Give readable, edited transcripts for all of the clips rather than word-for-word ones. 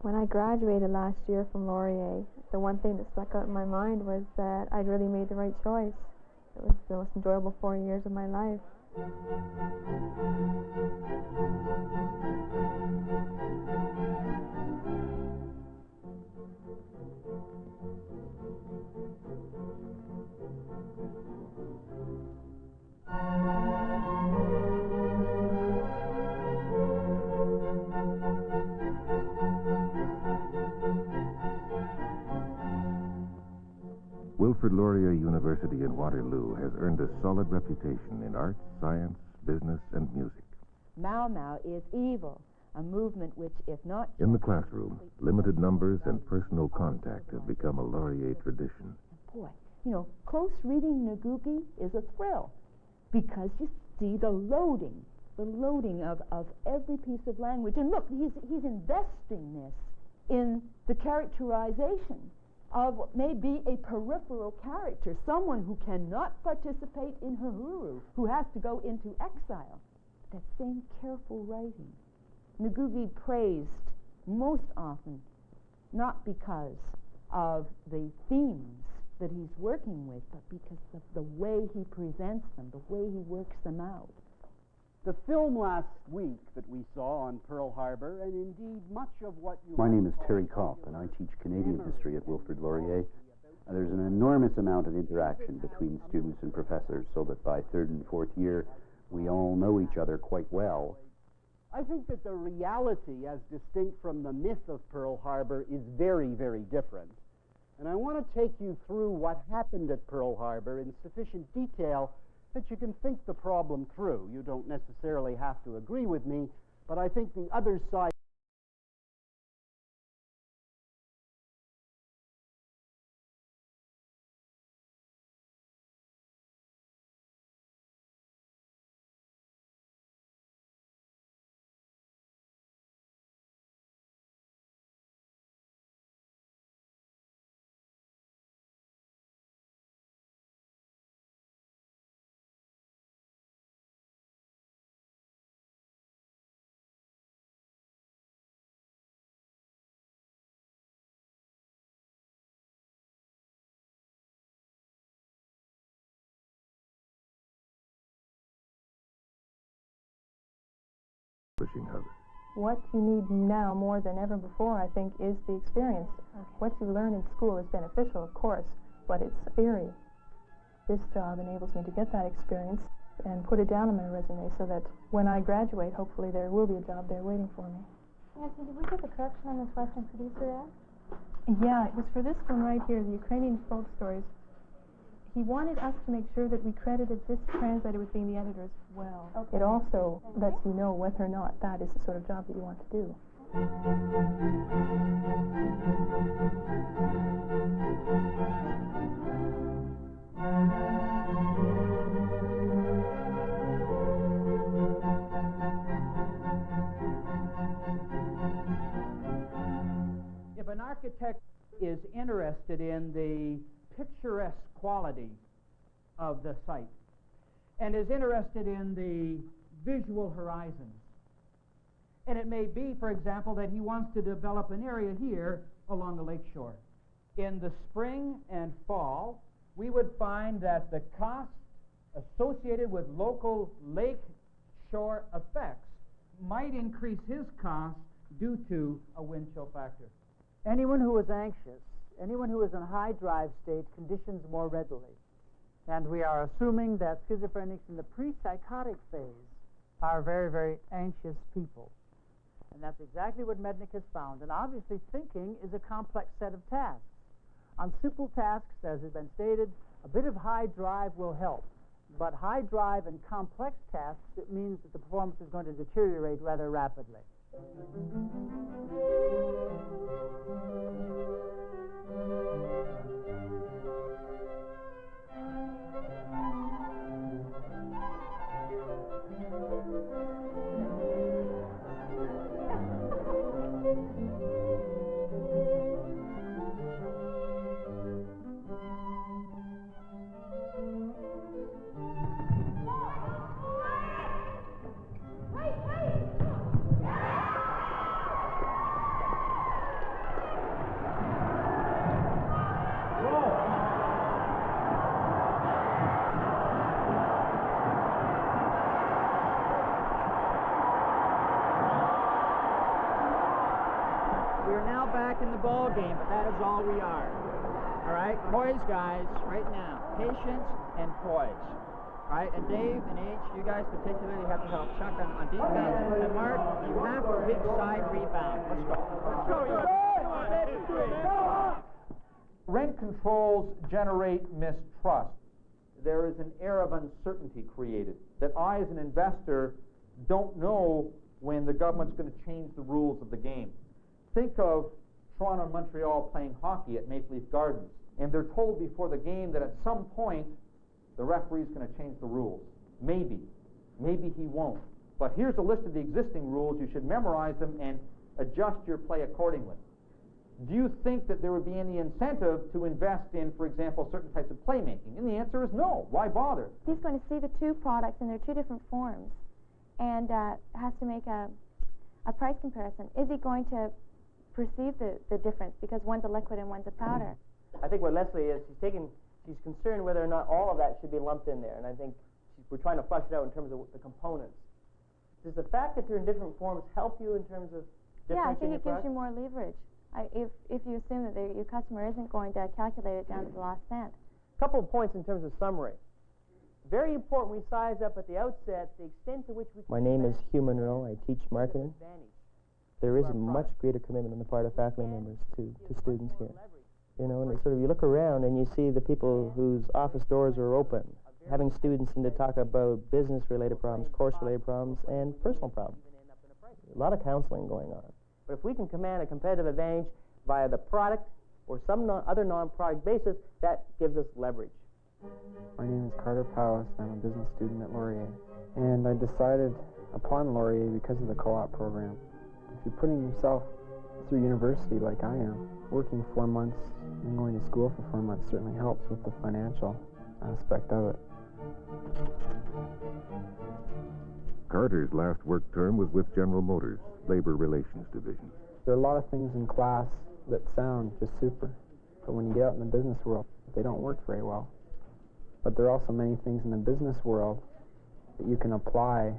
When I graduated last year from Laurier, the one thing that stuck out in my mind was that I'd really made the right choice. It was the most enjoyable 4 years of my life. Wilfrid Laurier University in Waterloo has earned a solid reputation in arts, science, business, and music. Mau Mau is evil, a movement which, if not... In the classroom, limited numbers and personal contact have become a Laurier tradition. Boy, you know, close reading Ngugi is a thrill because you see the loading of every piece of language. And look, he's investing this in the characterization of what may be a peripheral character, someone who cannot participate in Hururu, who has to go into exile. That same careful writing. Ngugi praised most often, not because of the themes that he's working with, but because of the way he presents them, the way he works them out. The film last week that we saw on Pearl Harbor, and indeed much of what you... My name is Terry Kopp, and I teach Canadian history at Wilfrid Laurier. There's an enormous amount of interaction between students and professors, so that by third and fourth year, we all know each other quite well. I think that the reality, as distinct from the myth of Pearl Harbor, is very, very different. And I want to take you through what happened at Pearl Harbor in sufficient detail that you can think the problem through. You don't necessarily have to agree with me, but I think the other side... Hub. What you need now more than ever before, I think, is the experience. What you learn in school is beneficial, of course, but it's theory. This job enables me to get that experience and put it down on my resume so that when I graduate, hopefully there will be a job there waiting for me. Nancy, did we get the correction on this Western producer ad? Yeah, it was for this one right here, the Ukrainian folk stories. He wanted us to make sure that we credited this translator with being the editor as well. Okay. It also lets you know whether or not that is the sort of job that you want to do. If an architect is interested in the picturesque quality of the site and is interested in the visual horizons, and it may be, for example, that he wants to develop an area here along the lake shore. In the spring and fall, we would find that the cost associated with local lake shore effects might increase his cost due to a wind chill factor. Anyone who is anxious, anyone who is in high drive state conditions more readily. And we are assuming that schizophrenics in the pre-psychotic phase are very, very anxious people. And that's exactly what Mednick has found. And obviously thinking is a complex set of tasks. On simple tasks, as has been stated, a bit of high drive will help. But high drive and complex tasks, it means that the performance is going to deteriorate rather rapidly. back in the ball game, but that is all we are. All right, poise, guys, right now. Patience and poise. All right, and Dave and H, you guys particularly have to help Chuck on defense. And Mark, you have a big side rebound. Let's go. Let's go, you guys. Rent controls generate mistrust. There is an air of uncertainty created, that I, as an investor, don't know when the government's going to change the rules of the game. Think of Toronto and Montreal playing hockey at Maple Leaf Gardens, and they're told before the game that at some point the referee's going to change the rules. Maybe. Maybe he won't. But here's a list of the existing rules. You should memorize them and adjust your play accordingly. Do you think that there would be any incentive to invest in, for example, certain types of playmaking? And the answer is no. Why bother? He's going to see the two products in their two different forms and has to make a price comparison. Is he going to perceive the difference because one's a liquid and one's a powder? I think what Leslie is, she's concerned whether or not all of that should be lumped in there, and I think we're trying to flush it out in terms of the components. Does the fact that they're in different forms help you in terms of Yeah, I think differentiating it your gives you more leverage. If you assume that your customer isn't going to calculate it down to the last cent. A couple of points in terms of summary. Very important we size up at the outset the extent to which we can... My name is Hugh Monroe. I teach marketing. There is a much greater commitment on the part of faculty members to students here. You know, and it's sort of, you look around and you see the people whose office doors are open, having students in to talk about business-related problems, course-related problems, and personal problems. A lot of counseling going on. But if we can command a competitive advantage via the product or some other non-product basis, that gives us leverage. My name is Carter Powis. I'm a business student at Laurier. And I decided upon Laurier because of the co-op program. If you're putting yourself through university like I am, working 4 months and going to school for 4 months certainly helps with the financial aspect of it. Carter's last work term was with General Motors, Labor Relations Division. There are a lot of things in class that sound just super, but when you get out in the business world, they don't work very well. But there are also many things in the business world that you can apply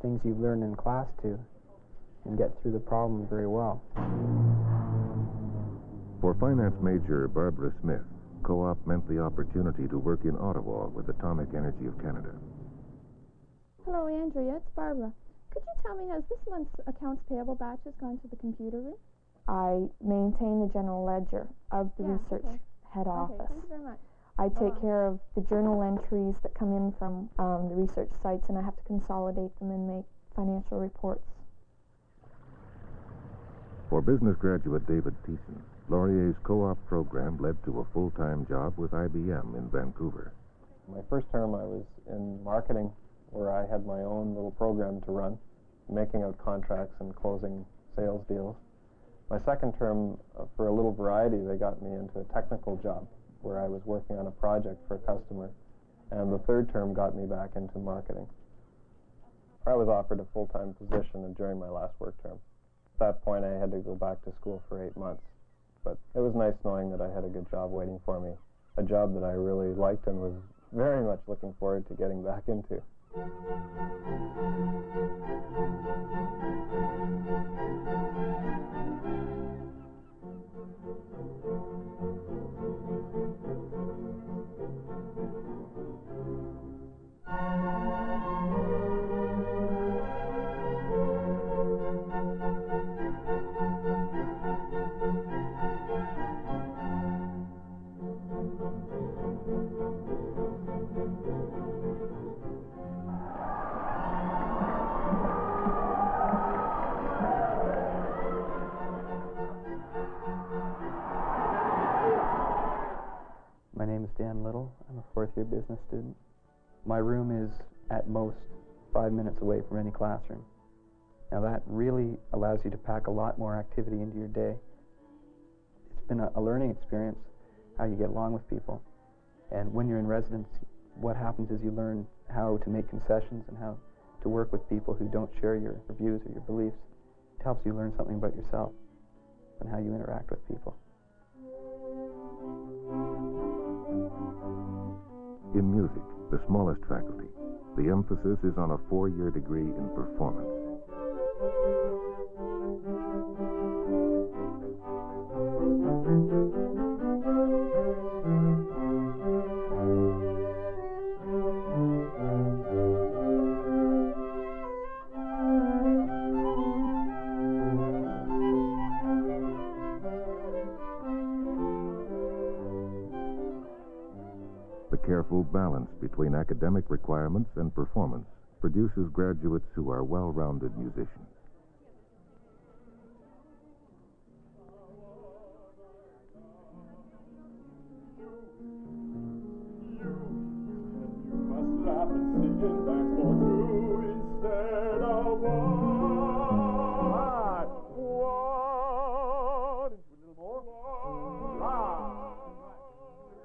things you've learned in class to and get through the problem very well. For finance major Barbara Smith, co-op meant the opportunity to work in Ottawa with Atomic Energy of Canada. Hello, Andrea. It's Barbara. Could you tell me, has this month's accounts payable batches gone to the computer room? I maintain the general ledger of the research head office. Okay, thank you very much. I take care of the journal entries that come in from the research sites, and I have to consolidate them and make financial reports. For business graduate David Thiessen, Laurier's co-op program led to a full-time job with IBM in Vancouver. My first term I was in marketing, where I had my own little program to run, making out contracts and closing sales deals. My second term, for a little variety, they got me into a technical job where I was working on a project for a customer. And the third term got me back into marketing. I was offered a full-time position during my last work term. At that point, I had to go back to school for 8 months. But it was nice knowing that I had a good job waiting for me, a job that I really liked and was very much looking forward to getting back into. My name is Dan Little. I'm a fourth-year business student. My room is, at most, 5 minutes away from any classroom. Now that really allows you to pack a lot more activity into your day. It's been a learning experience, how you get along with people. And when you're in residence, what happens is you learn how to make concessions and how to work with people who don't share your views or your beliefs. It helps you learn something about yourself and how you interact with people. In music, the smallest faculty, the emphasis is on a 4-year degree in performance. balance between academic requirements and performance produces graduates who are well-rounded musicians.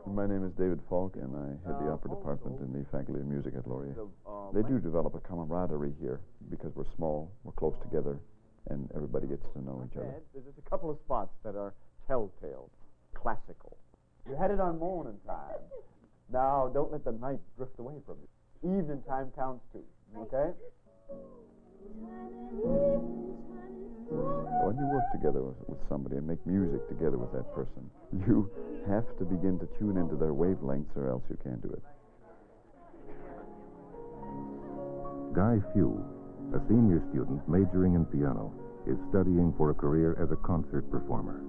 My name is David Falk, and I head the opera department in the Faculty of Music at Laurier. They do develop a camaraderie here because we're small, we're close together, and everybody gets to know each other. There's just a couple of spots that are telltale, classical. You're headed on morning time. Now, don't let the night drift away from you. Evening time counts too, okay? When you work together with somebody and make music together with that person, you have to begin to tune into their wavelengths or else you can't do it. Guy Few, a senior student majoring in piano, is studying for a career as a concert performer.